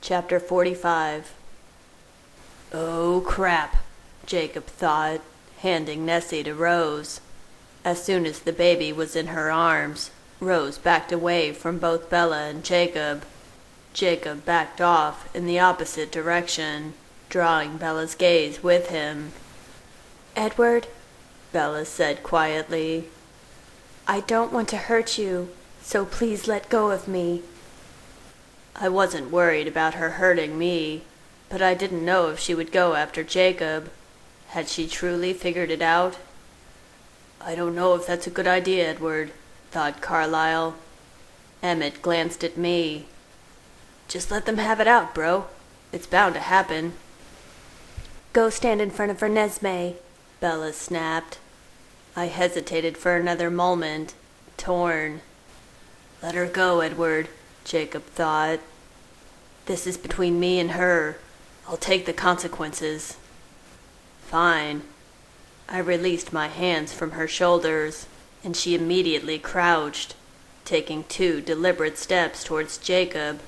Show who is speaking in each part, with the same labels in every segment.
Speaker 1: Chapter 45. Oh, crap, Jacob thought, handing Nessie to Rose. As soon as the baby was in her arms, Rose backed away from both Bella and Jacob. Jacob backed off in the opposite direction, drawing Bella's gaze with him.
Speaker 2: "Edward,"
Speaker 1: Bella said quietly,
Speaker 2: "I don't want to hurt you, so please let go of me."
Speaker 1: I wasn't worried about her hurting me, but I didn't know if she would go after Jacob. Had she truly figured it out? I don't know if that's a good idea, Edward, thought Carlyle. Emmett glanced at me. Just let them have it out, bro. It's bound to happen.
Speaker 2: "Go stand in front of Renesmee,"
Speaker 1: Bella snapped. I hesitated for another moment, torn. Let her go, Edward, Jacob thought. This is between me and her. I'll take the consequences. Fine. I released my hands from her shoulders, and she immediately crouched, taking 2 deliberate steps towards Jacob.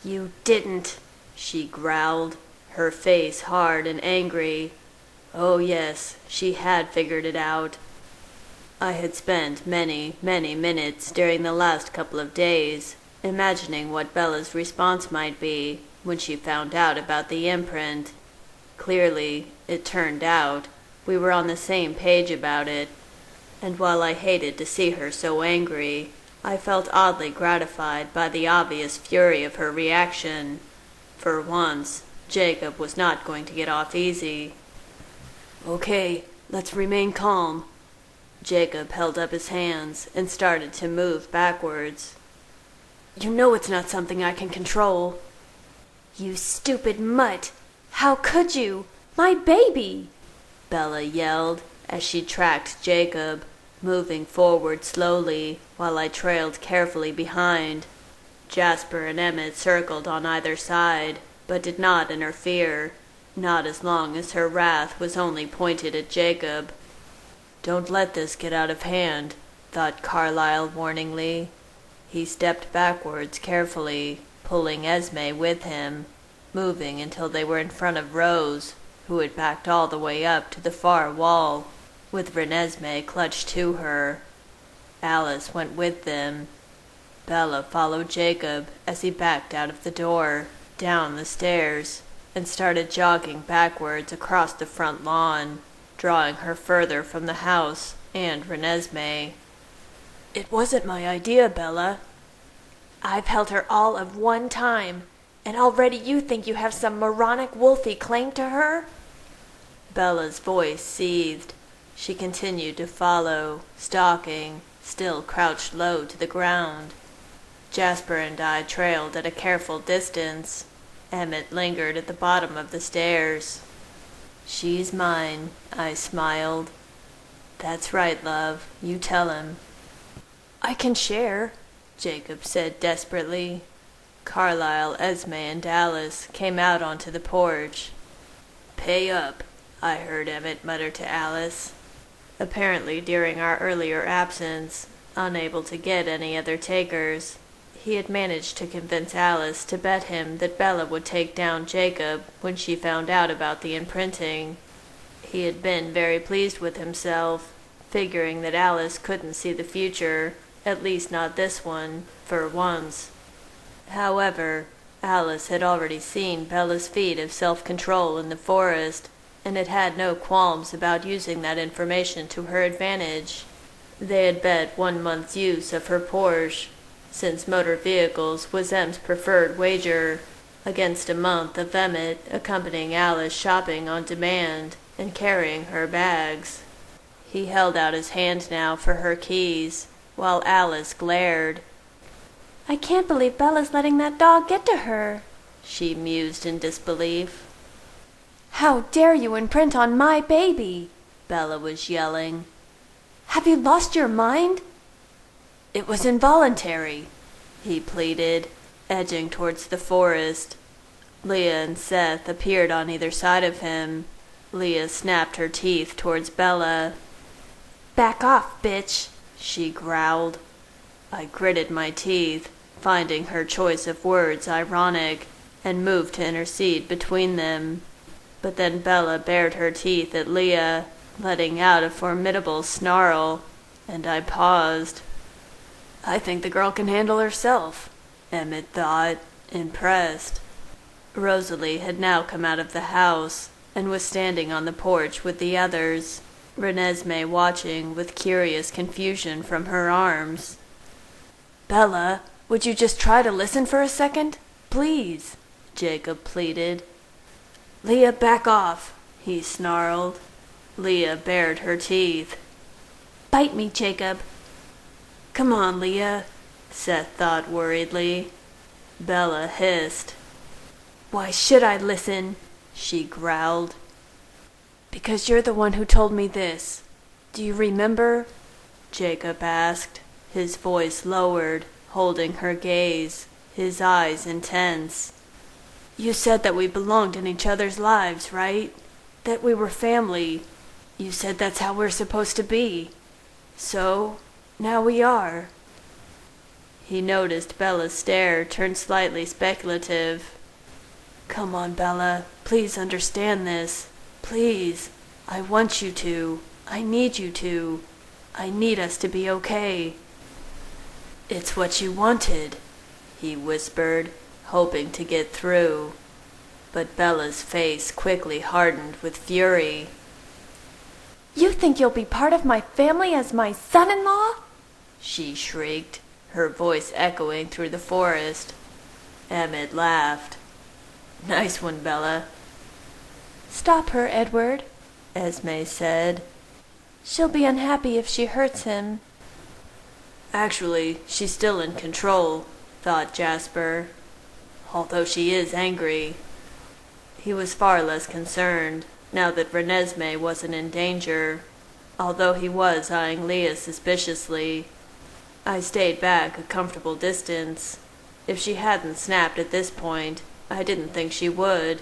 Speaker 2: "You didn't,"
Speaker 1: she growled, her face hard and angry. Oh yes, she had figured it out. I had spent many minutes during the last couple of days imagining what Bella's response might be when she found out about the imprint. Clearly, it turned out, we were on the same page about it, and while I hated to see her so angry, I felt oddly gratified by the obvious fury of her reaction. For once, Jacob was not going to get off easy. Okay, let's remain calm. Jacob held up his hands and started to move backwards. You know it's not something I can control.
Speaker 2: "You stupid mutt! How could you? My baby!"
Speaker 1: Bella yelled as she tracked Jacob, moving forward slowly while I trailed carefully behind. Jasper and Emmett circled on either side, but did not interfere, not as long as her wrath was only pointed at Jacob. Don't let this get out of hand, thought Carlyle warningly. He stepped backwards carefully, pulling Esme with him, moving until they were in front of Rose, who had backed all the way up to the far wall, with Renesmee clutched to her. Alice went with them. Bella followed Jacob as he backed out of the door, down the stairs, and started jogging backwards across the front lawn, drawing her further from the house and Renesmee. It wasn't my idea, Bella.
Speaker 2: "I've held her all of one time, and already you think you have some moronic wolfy claim to her?"
Speaker 1: Bella's voice seethed. She continued to follow, stalking, still crouched low to the ground. Jasper and I trailed at a careful distance. Emmett lingered at the bottom of the stairs. She's mine, I smiled. That's right, love. You tell him. I can share, Jacob said desperately. Carlyle, Esme, and Alice came out onto the porch. Pay up, I heard Emmett mutter to Alice. Apparently during our earlier absence, unable to get any other takers, he had managed to convince Alice to bet him that Bella would take down Jacob when she found out about the imprinting. He had been very pleased with himself, figuring that Alice couldn't see the future, at least not this one, for once. However, Alice had already seen Bella's feat of self-control in the forest, and had had no qualms about using that information to her advantage. They had bet 1 month's use of her Porsche, since motor vehicles was M's preferred wager, against a month of Emmett accompanying Alice shopping on demand and carrying her bags. He held out his hand now for her keys, while Alice glared.
Speaker 2: "I can't believe Bella's letting that dog get to her,"
Speaker 1: she mused in disbelief.
Speaker 2: "How dare you imprint on my baby?"
Speaker 1: Bella was yelling.
Speaker 2: "Have you lost your mind?"
Speaker 1: It was involuntary, he pleaded, edging towards the forest. Leah and Seth appeared on either side of him. Leah snapped her teeth towards Bella.
Speaker 2: "Back off, bitch,"
Speaker 1: she growled. I gritted my teeth, finding her choice of words ironic. and moved to intercede between them. But then Bella bared her teeth at Leah, letting out a formidable snarl, and I paused. I think the girl can handle herself, Emmett thought, impressed. Rosalie had now come out of the house and was standing on the porch with the others, Renesmee watching with curious confusion from her arms.
Speaker 2: Bella, would you just try to listen for a second? Please,
Speaker 1: Jacob pleaded.
Speaker 2: Leah, back off,
Speaker 1: he snarled. Leah bared her teeth.
Speaker 2: Bite me, Jacob.
Speaker 1: Come on, Leah, Seth thought worriedly. Bella hissed.
Speaker 2: Why should I listen?
Speaker 1: She growled.
Speaker 2: Because you're the one who told me this. Do you remember?
Speaker 1: Jacob asked, his voice lowered, holding her gaze, his eyes intense.
Speaker 2: You said that we belonged in each other's lives, right? That we were family. You said that's how we're supposed to be. So, now we are.
Speaker 1: He noticed Bella's stare turn slightly speculative.
Speaker 2: Come on, Bella. Please understand this. Please. I want you to. I need you to. I need us to be okay.
Speaker 1: It's what you wanted, he whispered, hoping to get through. But Bella's face quickly hardened with fury.
Speaker 2: You think you'll be part of my family as my son-in-law?
Speaker 1: She shrieked, her voice echoing through the forest. Emmett laughed. Nice one, Bella.
Speaker 2: Stop her, Edward,
Speaker 1: Esme said.
Speaker 2: She'll be unhappy if she hurts him.
Speaker 1: Actually, she's still in control, thought Jasper, although she is angry. He was far less concerned, now that Renesmee wasn't in danger, although he was eyeing Leah suspiciously. I stayed back a comfortable distance. If she hadn't snapped at this point, I didn't think she would,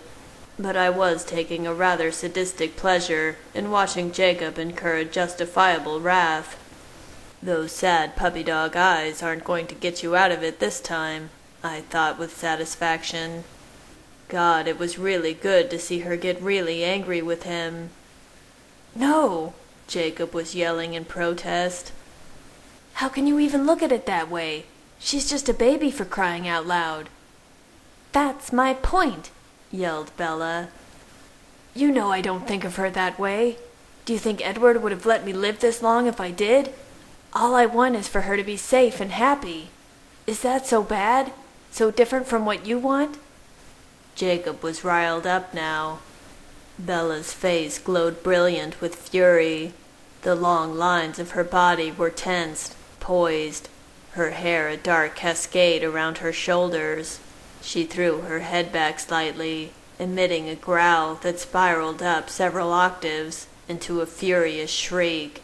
Speaker 1: but I was taking a rather sadistic pleasure in watching Jacob incur a justifiable wrath. Those sad puppy-dog eyes aren't going to get you out of it this time, I thought with satisfaction. God, it was really good to see her get really angry with him.
Speaker 2: No,
Speaker 1: Jacob was yelling in protest.
Speaker 2: How can you even look at it that way? She's just a baby, for crying out loud. That's my point,
Speaker 1: yelled Bella.
Speaker 2: You know I don't think of her that way. Do you think Edward would have let me live this long if I did? All I want is for her to be safe and happy. Is that so bad? So different from what you want?
Speaker 1: Jacob was riled up now. Bella's face glowed brilliant with fury. The long lines of her body were tensed, poised, her hair a dark cascade around her shoulders. She threw her head back slightly, emitting a growl that spiraled up several octaves into a furious shriek.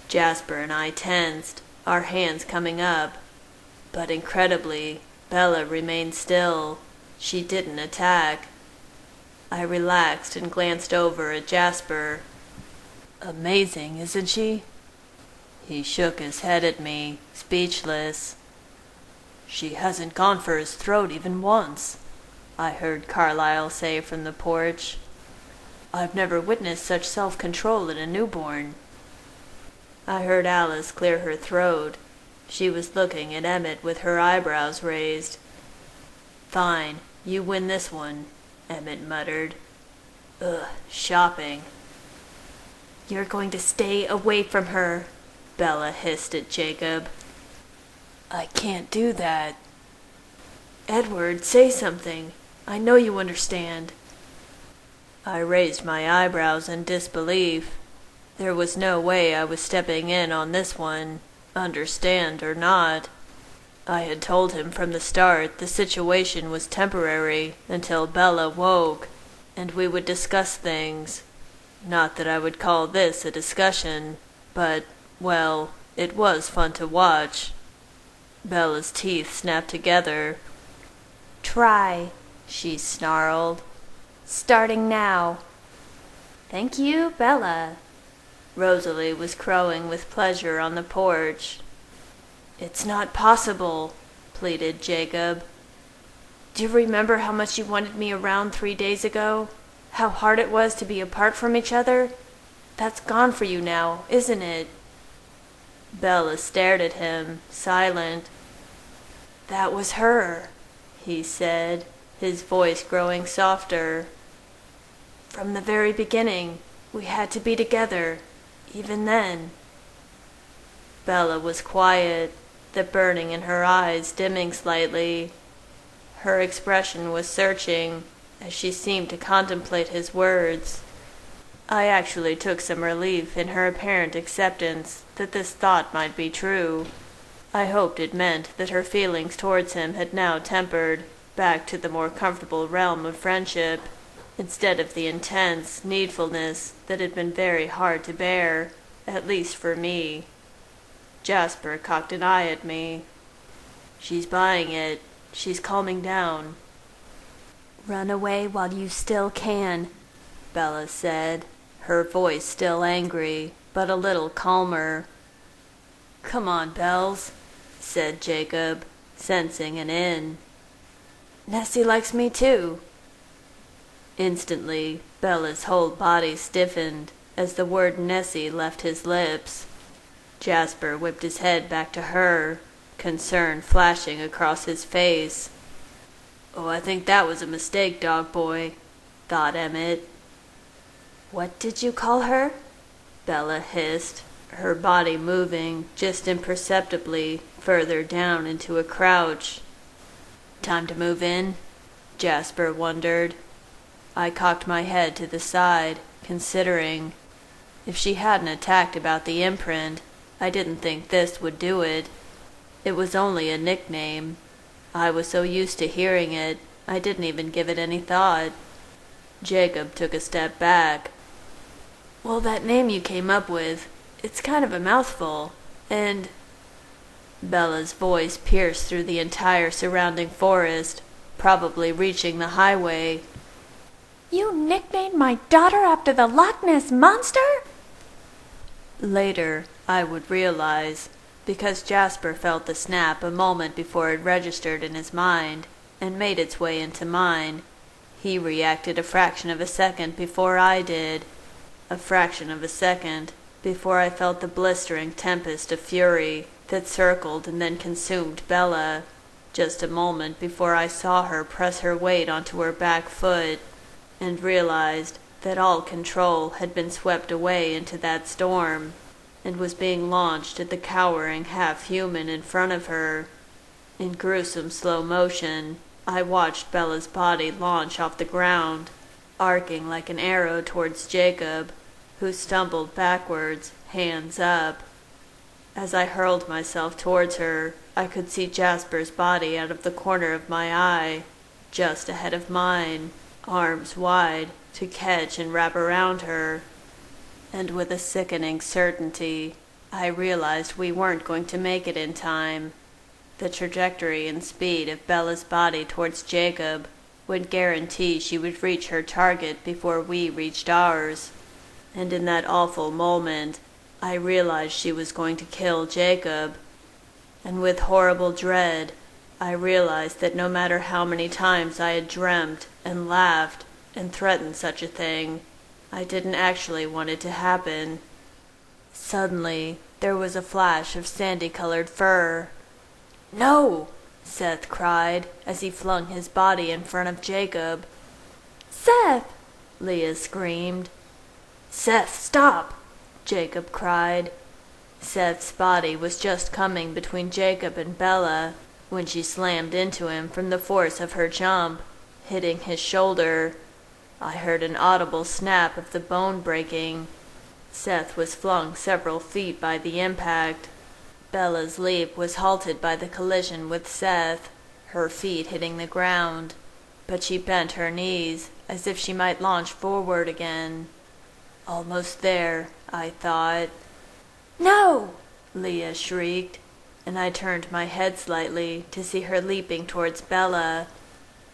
Speaker 1: Jasper and I tensed, our hands coming up. But incredibly, Bella remained still. She didn't attack. I relaxed and glanced over at Jasper. Amazing, isn't she? He shook his head at me, speechless. She hasn't gone for his throat even once, I heard Carlyle say from the porch. I've never witnessed such self-control in a newborn. I heard Alice clear her throat. She was looking at Emmett with her eyebrows raised. Fine, you win this one, Emmett muttered. Ugh, shopping.
Speaker 2: You're going to stay away from her,
Speaker 1: Bella hissed at Jacob.
Speaker 2: I can't do that. Edward, say something. I know you understand.
Speaker 1: I raised my eyebrows in disbelief. There was no way I was stepping in on this one, understand or not. I had told him from the start the situation was temporary until Bella woke, and we would discuss things. Not that I would call this a discussion, but, well, it was fun to watch. Bella's teeth snapped together.
Speaker 2: Try,
Speaker 1: she snarled.
Speaker 2: Starting now.
Speaker 1: Thank you, Bella. Rosalie was crowing with pleasure on the porch. It's not possible, pleaded Jacob.
Speaker 2: Do you remember how much you wanted me around 3 days ago? How hard it was to be apart from each other? That's gone for you now, isn't it?"
Speaker 1: Bella stared at him, silent.
Speaker 2: "That was her,"
Speaker 1: he said, his voice growing softer.
Speaker 2: "From the very beginning, we had to be together, even then."
Speaker 1: Bella was quiet, the burning in her eyes dimming slightly. Her expression was searching, as she seemed to contemplate his words. I actually took some relief in her apparent acceptance that this thought might be true. I hoped it meant that her feelings towards him had now tempered back to the more comfortable realm of friendship, instead of the intense needfulness that had been very hard to bear, at least for me. Jasper cocked an eye at me. "She's buying it. She's calming down."
Speaker 2: "Run away while you still can,"
Speaker 1: Bella said, her voice still angry, but a little calmer. "Come on, Bells," said Jacob, sensing an in.
Speaker 2: "Nessie likes me too."
Speaker 1: Instantly, Bella's whole body stiffened as the word Nessie left his lips. Jasper whipped his head back to her, concern flashing across his face. "Oh, I think that was a mistake, dog boy," thought Emmett.
Speaker 2: "What did you call her?"
Speaker 1: Bella hissed, her body moving just imperceptibly further down into a crouch. "Time to move in?" Jasper wondered. I cocked my head to the side, considering. If she hadn't attacked about the imprint, I didn't think this would do it. It was only a nickname. I was so used to hearing it, I didn't even give it any thought. Jacob took a step back.
Speaker 2: "Well, that name you came up with, it's kind of a mouthful, and—"
Speaker 1: Bella's voice pierced through the entire surrounding forest, probably reaching the highway.
Speaker 2: "You nicknamed my daughter after the Loch Ness Monster?"
Speaker 1: Later, I would realize, because Jasper felt the snap a moment before it registered in his mind and made its way into mine. He reacted a fraction of a second before I did. A fraction of a second before I felt the blistering tempest of fury that circled and then consumed Bella. Just a moment before I saw her press her weight onto her back foot, and realized that all control had been swept away into that storm, and was being launched at the cowering half-human in front of her. In gruesome slow motion, I watched Bella's body launch off the ground, arcing like an arrow towards Jacob, who stumbled backwards, hands up. As I hurled myself towards her, I could see Jasper's body out of the corner of my eye, just ahead of mine, arms wide, to catch and wrap around her. And with a sickening certainty, I realized we weren't going to make it in time. The trajectory and speed of Bella's body towards Jacob would guarantee she would reach her target before we reached ours. And in that awful moment, I realized she was going to kill Jacob. And with horrible dread, I realized that no matter how many times I had dreamt and laughed and threatened such a thing, I didn't actually want it to happen. Suddenly, there was a flash of sandy-colored fur. "No!" Seth cried as he flung his body in front of Jacob.
Speaker 2: "Seth!"
Speaker 1: Leah screamed. "Seth, stop!" Jacob cried. Seth's body was just coming between Jacob and Bella when she slammed into him from the force of her jump, hitting his shoulder. I heard an audible snap of the bone breaking. Seth was flung several feet by the impact. Bella's leap was halted by the collision with Seth, her feet hitting the ground, but she bent her knees as if she might launch forward again. Almost there, I thought.
Speaker 2: "No!"
Speaker 1: Leah shrieked, and I turned my head slightly to see her leaping towards Bella.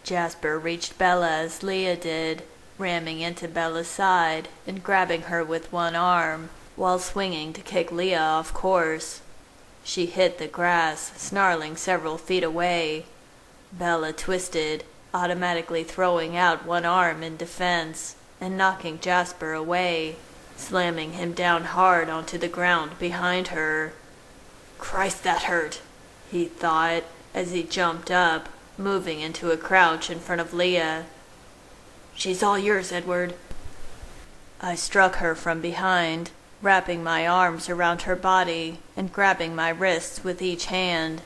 Speaker 1: Jasper reached Bella as Leah did, ramming into Bella's side and grabbing her with one arm, while swinging to kick Leah off course. She hit the grass, snarling several feet away. Bella twisted, automatically throwing out one arm in defense and knocking Jasper away, slamming him down hard onto the ground behind her. "Christ, that hurt," he thought as he jumped up, moving into a crouch in front of Leah. "She's all yours, Edward." I struck her from behind, wrapping my arms around her body and grabbing my wrists with each hand.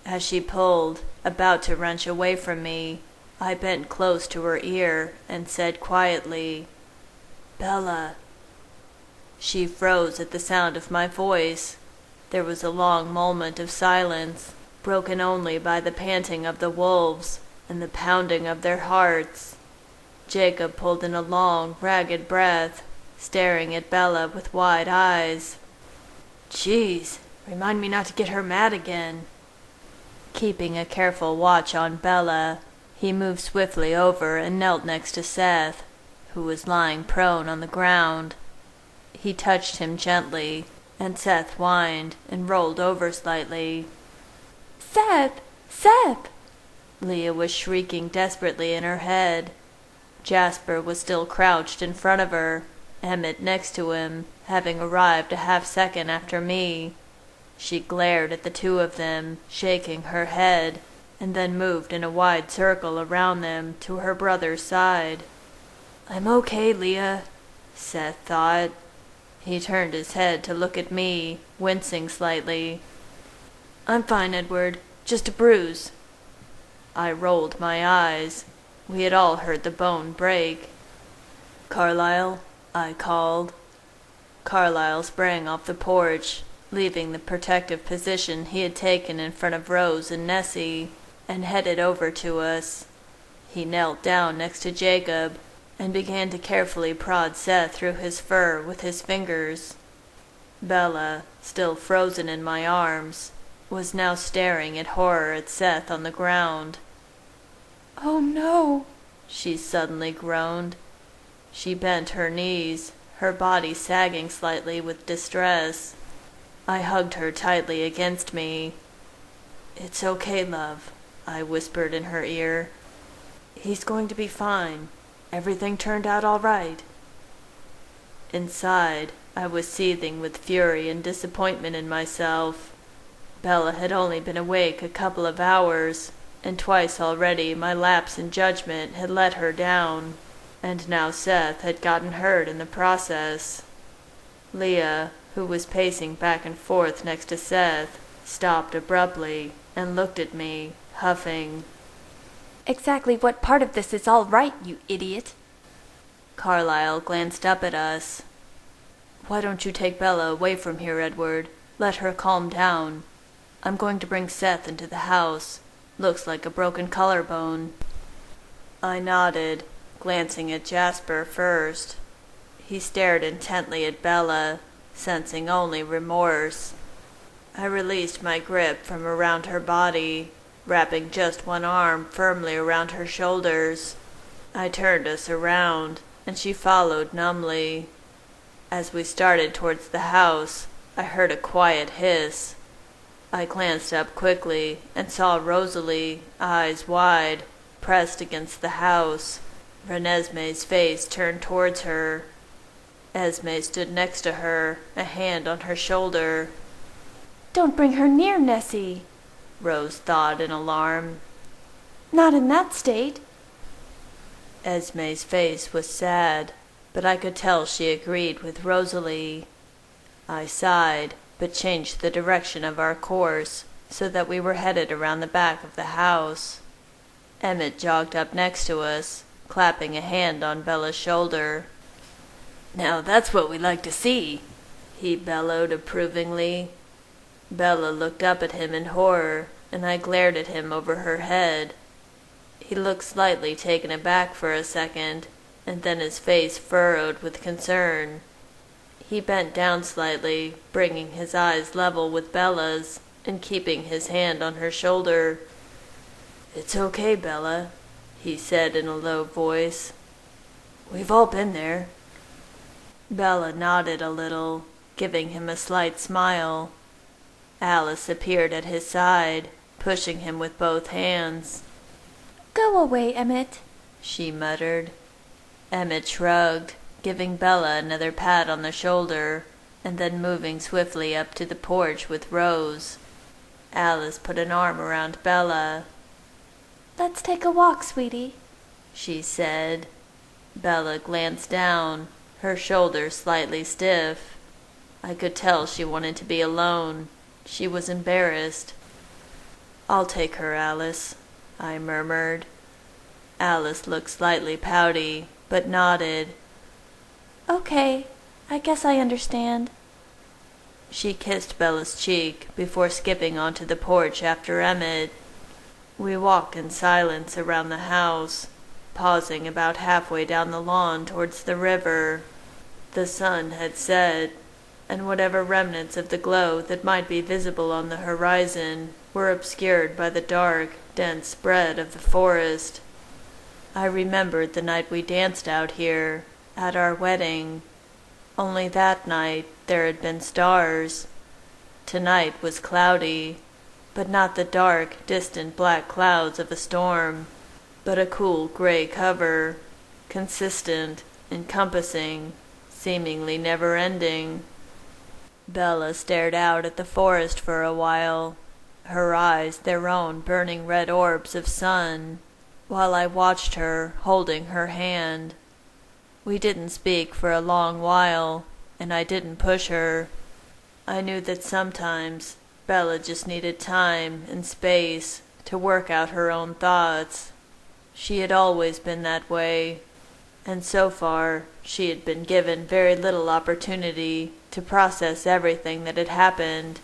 Speaker 1: As she pulled, about to wrench away from me, I bent close to her ear and said quietly, "Bella." She froze at the sound of my voice. There was a long moment of silence, broken only by the panting of the wolves and the pounding of their hearts. Jacob pulled in a long, ragged breath, staring at Bella with wide eyes. "Geez, remind me not to get her mad again." Keeping a careful watch on Bella, he moved swiftly over and knelt next to Seth, who was lying prone on the ground. He touched him gently, and Seth whined and rolled over slightly.
Speaker 2: "Seth! Seth!"
Speaker 1: Leah was shrieking desperately in her head. Jasper was still crouched in front of her, Emmett next to him, having arrived a half-second after me. She glared at the two of them, shaking her head, and then moved in a wide circle around them to her brother's side. "I'm okay, Leah," Seth thought. He turned his head to look at me, wincing slightly. "I'm fine, Edward. Just a bruise." I rolled my eyes. We had all heard the bone break. "Carlyle," I called. Carlyle sprang off the porch, leaving the protective position he had taken in front of Rose and Nessie, and headed over to us. He knelt down next to Jacob and began to carefully prod Seth through his fur with his fingers. Bella, still frozen in my arms, was now staring in horror at Seth on the ground.
Speaker 2: "Oh no,"
Speaker 1: she suddenly groaned. She bent her knees, her body sagging slightly with distress. I hugged her tightly against me. "It's okay, love," I whispered in her ear. "He's going to be fine. Everything turned out all right." Inside, I was seething with fury and disappointment in myself. Bella had only been awake a couple of hours, and twice already my lapse in judgment had let her down, and now Seth had gotten hurt in the process. Leah, who was pacing back and forth next to Seth, stopped abruptly and looked at me, huffing.
Speaker 2: "Exactly what part of this is all right, you idiot?"
Speaker 1: Carlyle glanced up at us. "Why don't you take Bella away from here, Edward? Let her calm down. I'm going to bring Seth into the house. Looks like a broken collarbone." I nodded, glancing at Jasper first. He stared intently at Bella, sensing only remorse. I released my grip from around her body, wrapping just one arm firmly around her shoulders. I turned us around, and she followed numbly. As we started towards the house, I heard a quiet hiss. I glanced up quickly and saw Rosalie, eyes wide, pressed against the house, Renesmee's face turned towards her. Esme stood next to her, a hand on her shoulder.
Speaker 2: "Don't bring her near, Nessie,"
Speaker 1: Rose thought in alarm.
Speaker 2: "Not in that state."
Speaker 1: Esme's face was sad, but I could tell she agreed with Rosalie. I sighed, but changed the direction of our course so that we were headed around the back of the house. Emmett jogged up next to us, clapping a hand on Bella's shoulder. "Now that's what we like to see," he bellowed approvingly. Bella looked up at him in horror, and I glared at him over her head. He looked slightly taken aback for a second, and then his face furrowed with concern. He bent down slightly, bringing his eyes level with Bella's, and keeping his hand on her shoulder. "It's okay, Bella," he said in a low voice. "We've all been there." Bella nodded a little, giving him a slight smile. Alice appeared at his side, pushing him with both hands.
Speaker 2: Go away, Emmett,
Speaker 1: she muttered. Emmett shrugged, giving Bella another pat on the shoulder, and then moving swiftly up to the porch with Rose. Alice put an arm around Bella.
Speaker 2: "Let's take a walk, sweetie,"
Speaker 1: she said. Bella glanced down, her shoulders slightly stiff. I could tell she wanted to be alone. She was embarrassed. "I'll take her, Alice," I murmured. Alice looked slightly pouty, but nodded.
Speaker 2: "Okay, I guess I understand."
Speaker 1: She kissed Bella's cheek before skipping onto the porch after Emmett. We walked in silence around the house, pausing about halfway down the lawn towards the river. The sun had set, and whatever remnants of the glow that might be visible on the horizon were obscured by the dark, dense spread of the forest. I remembered the night we danced out here, at our wedding. Only that night there had been stars. Tonight was cloudy, but not the dark, distant black clouds of a storm, but a cool gray cover, consistent, encompassing, seemingly never-ending. Bella stared out at the forest for a while, her eyes their own burning red orbs of sun, while I watched her, holding her hand. We didn't speak for a long while, and I didn't push her. I knew that sometimes Bella just needed time and space to work out her own thoughts. She had always been that way, and so far she had been given very little opportunity to process everything that had happened.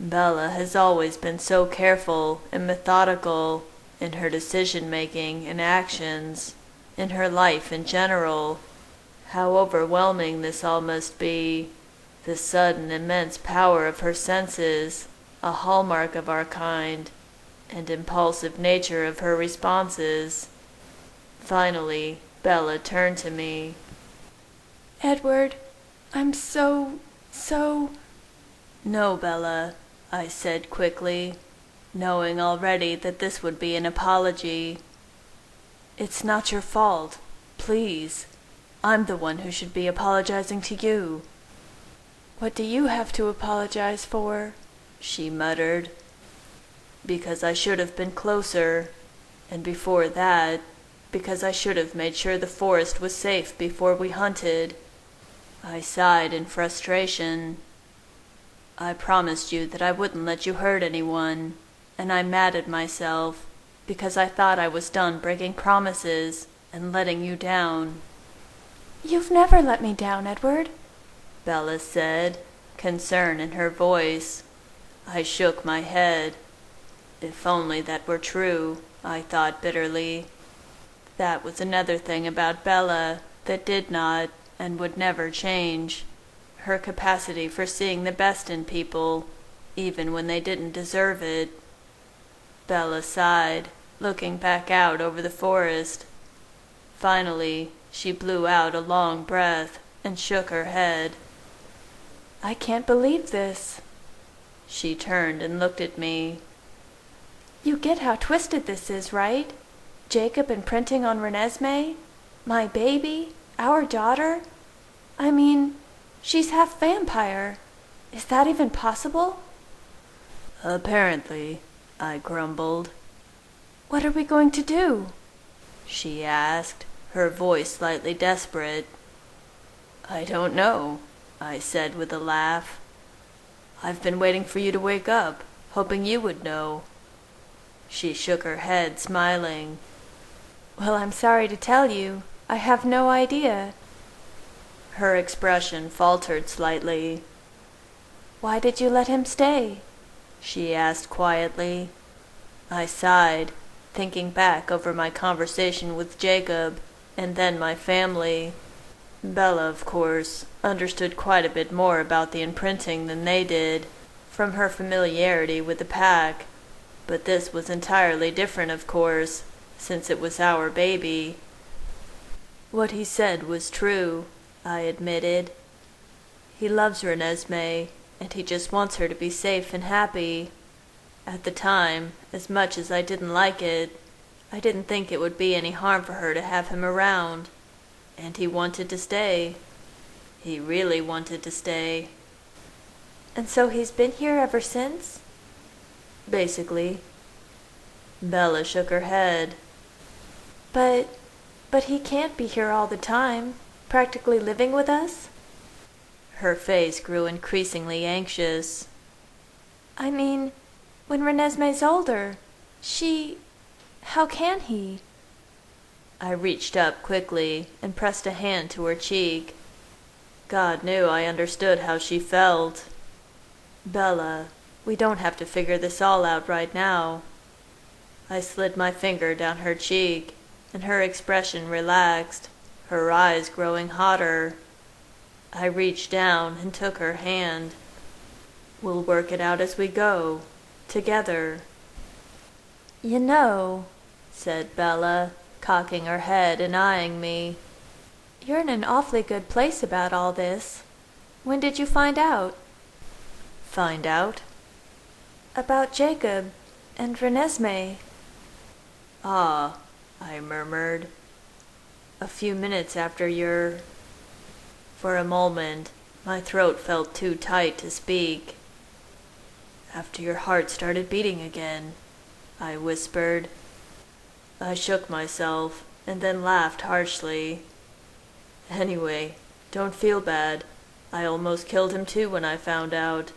Speaker 1: Bella has always been so careful and methodical in her decision-making and actions, in her life in general. How overwhelming this all must be, the sudden immense power of her senses, a hallmark of our kind, and impulsive nature of her responses. Finally, Bella turned to me.
Speaker 2: "Edward, I'm so...
Speaker 1: "No, Bella," I said quickly, knowing already that this would be an apology. "It's not your fault. Please. I'm the one who should be apologizing to you."
Speaker 2: "What do you have to apologize for?"
Speaker 1: she muttered. "Because I should have been closer, and before that, because I should have made sure the forest was safe before we hunted." I sighed in frustration. "I promised you that I wouldn't let you hurt anyone, and I'm mad at myself, because I thought I was done breaking promises and letting you down."
Speaker 2: "You've never let me down, Edward,"
Speaker 1: Bella said, concern in her voice. I shook my head. If only that were true, I thought bitterly. That was another thing about Bella that did not and would never change. Her capacity for seeing the best in people, even when they didn't deserve it. Bella sighed, looking back out over the forest. Finally, she blew out a long breath and shook her head.
Speaker 2: "I can't believe this."
Speaker 1: She turned and looked at me.
Speaker 2: "You get how twisted this is, right? Jacob imprinting on Renesmee? My baby? Our daughter? I mean, she's half vampire. Is that even possible?"
Speaker 1: "Apparently," I grumbled.
Speaker 2: "What are we going to do?"
Speaker 1: she asked, her voice slightly desperate. "I don't know," I said with a laugh. "I've been waiting for you to wake up, hoping you would know." She shook her head, smiling.
Speaker 2: "Well, I'm sorry to tell you, I have no idea."
Speaker 1: Her expression faltered slightly.
Speaker 2: "Why did you let him stay?"
Speaker 1: she asked quietly. I sighed, thinking back over my conversation with Jacob, and then my family. Bella, of course, understood quite a bit more about the imprinting than they did, from her familiarity with the pack, but this was entirely different, of course, since it was our baby. "What he said was true," I admitted. "He loves Renesmee, and he just wants her to be safe and happy. At the time, as much as I didn't like it, I didn't think it would be any harm for her to have him around. And he wanted to stay. He really wanted to stay.
Speaker 2: And so he's been here ever since?
Speaker 1: Basically. Bella shook her head.
Speaker 2: But he can't be here all the time, practically living with us?
Speaker 1: Her face grew increasingly anxious.
Speaker 2: I mean, when Renesmee's older, how can he?
Speaker 1: I reached up quickly and pressed a hand to her cheek. God knew I understood how she felt. Bella, we don't have to figure this all out right now. I slid my finger down her cheek, and her expression relaxed, her eyes growing hotter. I reached down and took her hand. We'll work it out as we go, together.
Speaker 2: You know,
Speaker 1: said Bella, cocking her head and eyeing me.
Speaker 2: You're in an awfully good place about all this. When did you find out?
Speaker 1: Find out?
Speaker 2: About Jacob and Renesmee.
Speaker 1: Ah, I murmured. A few minutes after your... For a moment, my throat felt too tight to speak. After your heart started beating again, I whispered. I shook myself and then laughed harshly. Anyway, don't feel bad. I almost killed him too when I found out.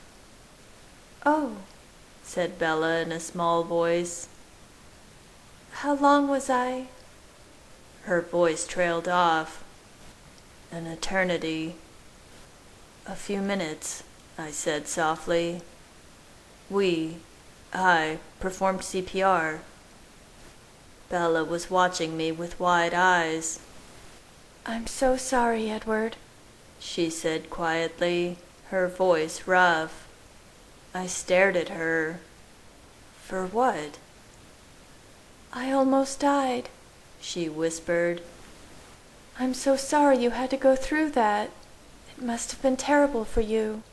Speaker 2: Oh,
Speaker 1: said Bella in a small voice.
Speaker 2: How long was I?
Speaker 1: Her voice trailed off. An eternity. A few minutes, I said softly. I performed CPR. Bella was watching me with wide eyes.
Speaker 2: I'm so sorry, Edward,
Speaker 1: she said quietly, her voice rough. I stared at her. For what?
Speaker 2: I almost died,
Speaker 1: she whispered.
Speaker 2: I'm so sorry you had to go through that. It must have been terrible for you.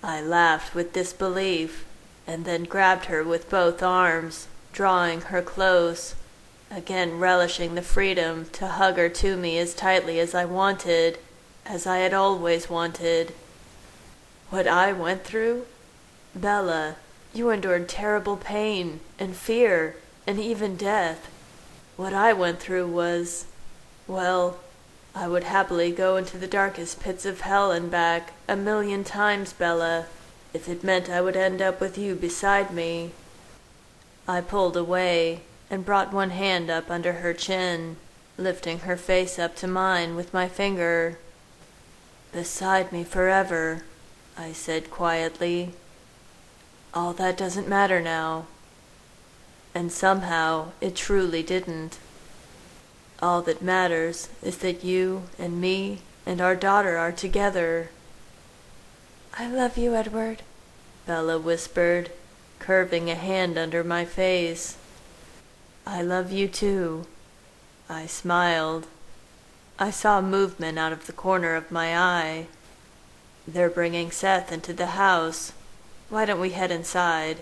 Speaker 1: I laughed with disbelief, and then grabbed her with both arms, drawing her close, again relishing the freedom to hug her to me as tightly as I wanted, as I had always wanted. What I went through? Bella, you endured terrible pain and fear and even death. What I went through was, well, I would happily go into the darkest pits of hell and back 1,000,000 times, Bella, if it meant I would end up with you beside me. I pulled away and brought one hand up under her chin, lifting her face up to mine with my finger. Beside me forever, I said quietly. All that doesn't matter now. And somehow it truly didn't. All that matters is that you and me and our daughter are together.
Speaker 2: I love you, Edward,
Speaker 1: Bella whispered, curving a hand under my face. I love you too. I smiled. I saw movement out of the corner of my eye. They're bringing Seth into the house. Why don't we head inside?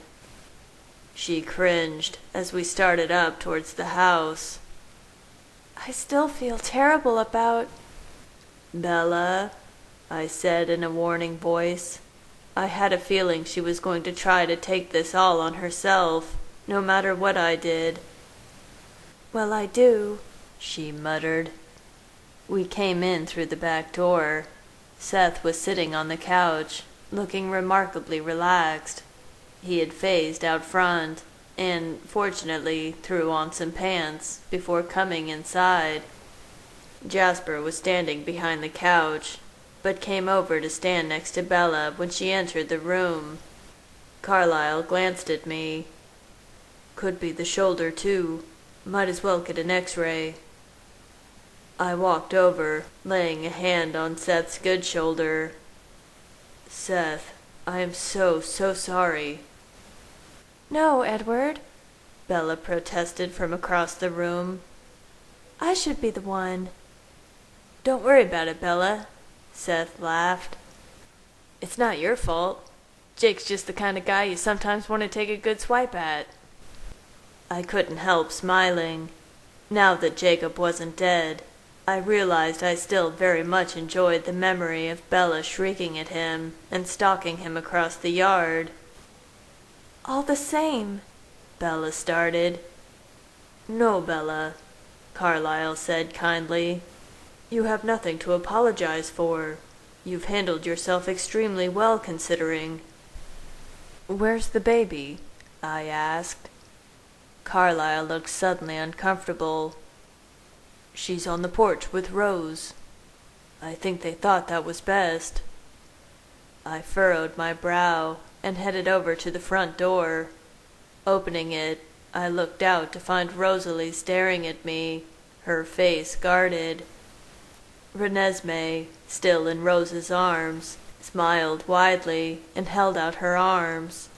Speaker 1: She cringed as we started up towards the house.
Speaker 2: I still feel terrible about...
Speaker 1: Bella, I said in a warning voice. I had a feeling she was going to try to take this all on herself, no matter what I did.
Speaker 2: Well, I do,
Speaker 1: she muttered. We came in through the back door. Seth was sitting on the couch, looking remarkably relaxed. He had phased out front, and, fortunately, threw on some pants before coming inside. Jasper was standing behind the couch, but came over to stand next to Bella when she entered the room. Carlyle glanced at me. Could be the shoulder, too. Might as well get an X-ray. I walked over, laying a hand on Seth's good shoulder. Seth, I am so sorry.
Speaker 2: No, Edward,
Speaker 1: Bella protested from across the room.
Speaker 2: I should be the one.
Speaker 1: Don't worry about it, Bella, Seth laughed. It's not your fault. Jake's just the kind of guy you sometimes want to take a good swipe at. I couldn't help smiling. Now that Jacob wasn't dead, I realized I still very much enjoyed the memory of Bella shrieking at him and stalking him across the yard.
Speaker 2: All the same,
Speaker 1: Bella started. No, Bella, Carlyle said kindly. You have nothing to apologize for. You've handled yourself extremely well considering. Where's the baby? I asked. Carlyle looked suddenly uncomfortable. She's on the porch with Rose. I think they thought that was best. I furrowed my brow and headed over to the front door. Opening it, I looked out to find Rosalie staring at me, her face guarded. Renesmee, still in Rose's arms, smiled widely and held out her arms.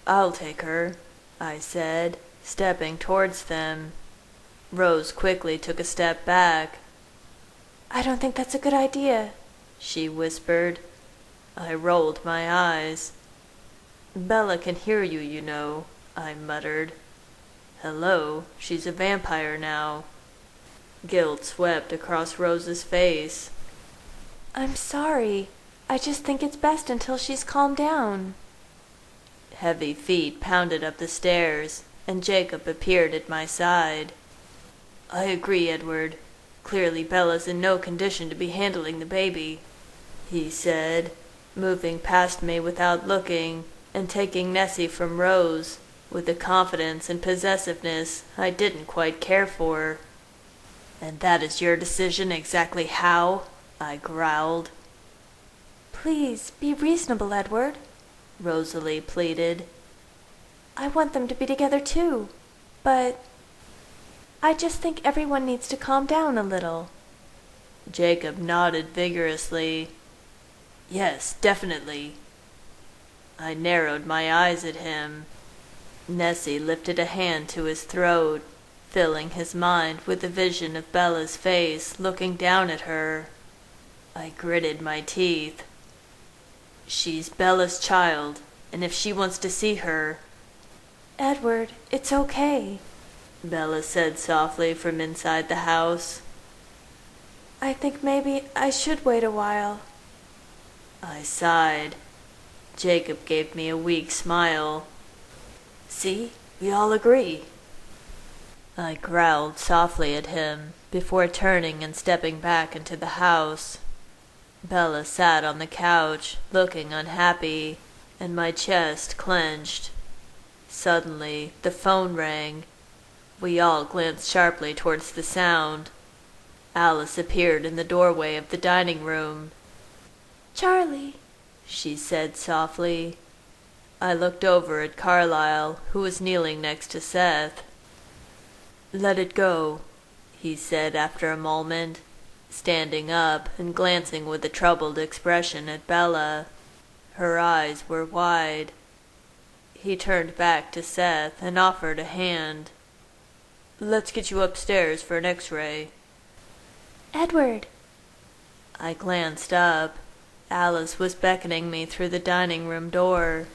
Speaker 1: I'll take her, I said, stepping towards them. Rose quickly took a step back.
Speaker 2: I don't think that's a good idea,
Speaker 1: she whispered. I rolled my eyes. Bella can hear you, you know, I muttered. Hello, she's a vampire now. Guilt swept across Rose's face.
Speaker 2: I'm sorry. I just think it's best until she's calmed down.
Speaker 1: Heavy feet pounded up the stairs, and Jacob appeared at my side. I agree, Edward. Clearly Bella's in no condition to be handling the baby, he said, moving past me without looking, and taking Nessie from Rose, with a confidence and possessiveness I didn't quite care for. And that is your decision exactly how? I growled.
Speaker 2: Please, be reasonable, Edward,
Speaker 1: Rosalie pleaded.
Speaker 2: I want them to be together too, but I just think everyone needs to calm down a little.
Speaker 1: Jacob nodded vigorously. Yes, definitely. I narrowed my eyes at him. Nessie lifted a hand to his throat, filling his mind with the vision of Bella's face looking down at her. I gritted my teeth. She's Bella's child, and if she wants to see her...
Speaker 2: Edward, it's okay,
Speaker 1: Bella said softly from inside the house.
Speaker 2: I think maybe I should wait a while.
Speaker 1: I sighed. Jacob gave me a weak smile. See, we all agree. I growled softly at him before turning and stepping back into the house. Bella sat on the couch, looking unhappy, and my chest clenched. Suddenly, the phone rang. We all glanced sharply towards the sound. Alice appeared in the doorway of the dining room.
Speaker 2: Charlie,
Speaker 1: she said softly. I looked over at Carlyle, who was kneeling next to Seth. Let it go, he said after a moment, standing up and glancing with a troubled expression at Bella. Her eyes were wide. He turned back to Seth and offered a hand. Let's get you upstairs for an X-ray.
Speaker 2: Edward.
Speaker 1: I glanced up. Alice was beckoning me through the dining room door.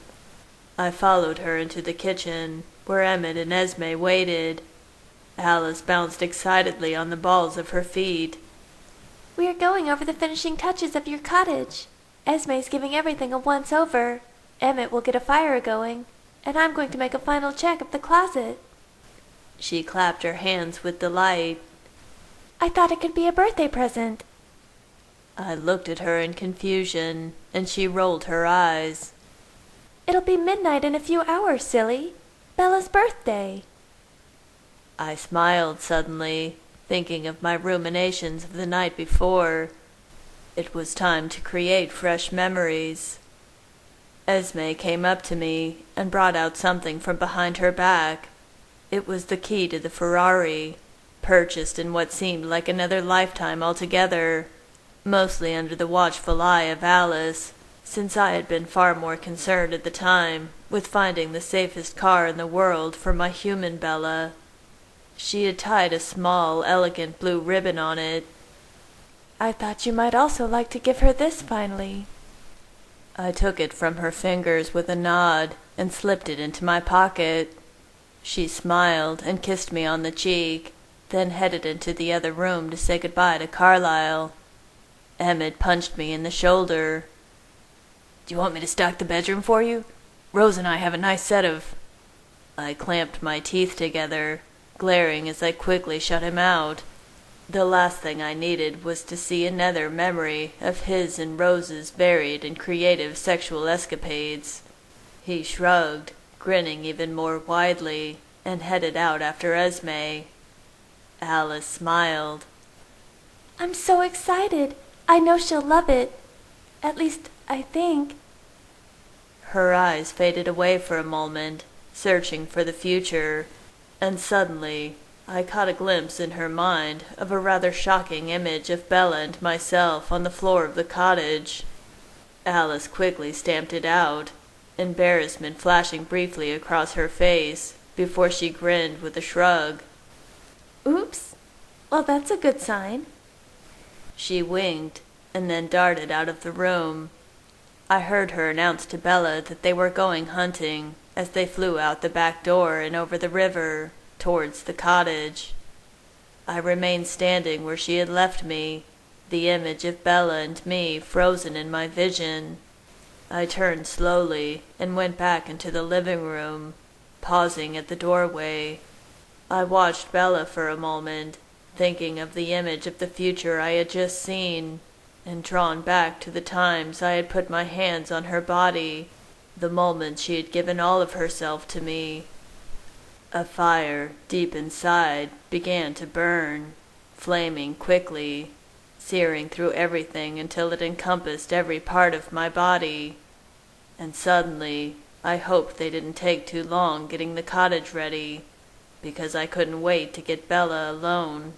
Speaker 1: I followed her into the kitchen, where Emmett and Esme waited. Alice bounced excitedly on the balls of her feet.
Speaker 2: We are going over the finishing touches of your cottage. Esme's giving everything a once-over. Emmett will get a fire going, and I'm going to make a final check of the closet.
Speaker 1: She clapped her hands with delight.
Speaker 2: I thought it could be a birthday present.
Speaker 1: I looked at her in confusion, and she rolled her eyes.
Speaker 2: It'll be midnight in a few hours, silly. Bella's birthday.
Speaker 1: I smiled suddenly, thinking of my ruminations of the night before. It was time to create fresh memories. Esme came up to me and brought out something from behind her back. It was the key to the Ferrari, purchased in what seemed like another lifetime altogether, mostly under the watchful eye of Alice, since I had been far more concerned at the time with finding the safest car in the world for my human Bella. She had tied a small, elegant blue ribbon on it.
Speaker 2: I thought you might also like to give her this finally.
Speaker 1: I took it from her fingers with a nod and slipped it into my pocket. She smiled and kissed me on the cheek, then headed into the other room to say goodbye to Carlyle. Emmett punched me in the shoulder.
Speaker 2: "Do you want me to stock the bedroom for you? Rose and I have a nice set of—"
Speaker 1: I clamped my teeth together, glaring as I quickly shut him out. The last thing I needed was to see another memory of his and Rose's varied and creative sexual escapades. He shrugged, grinning even more widely, and headed out after Esme. Alice smiled.
Speaker 2: "I'm so excited. I know she'll love it. At least, I think."
Speaker 1: Her eyes faded away for a moment, searching for the future, and suddenly I caught a glimpse in her mind of a rather shocking image of Bella and myself on the floor of the cottage. Alice quickly stamped it out, embarrassment flashing briefly across her face before she grinned with a shrug.
Speaker 2: "Oops. Well, that's a good sign."
Speaker 1: She winked and then darted out of the room. I heard her announce to Bella that they were going hunting as they flew out the back door and over the river towards the cottage. I remained standing where she had left me, the image of Bella and me frozen in my vision. I turned slowly and went back into the living room, pausing at the doorway. I watched Bella for a moment, thinking of the image of the future I had just seen, and drawn back to the times I had put my hands on her body, the moments she had given all of herself to me. A fire deep inside began to burn, flaming quickly, searing through everything until it encompassed every part of my body. And suddenly, I hoped they didn't take too long getting the cottage ready, because I couldn't wait to get Bella alone.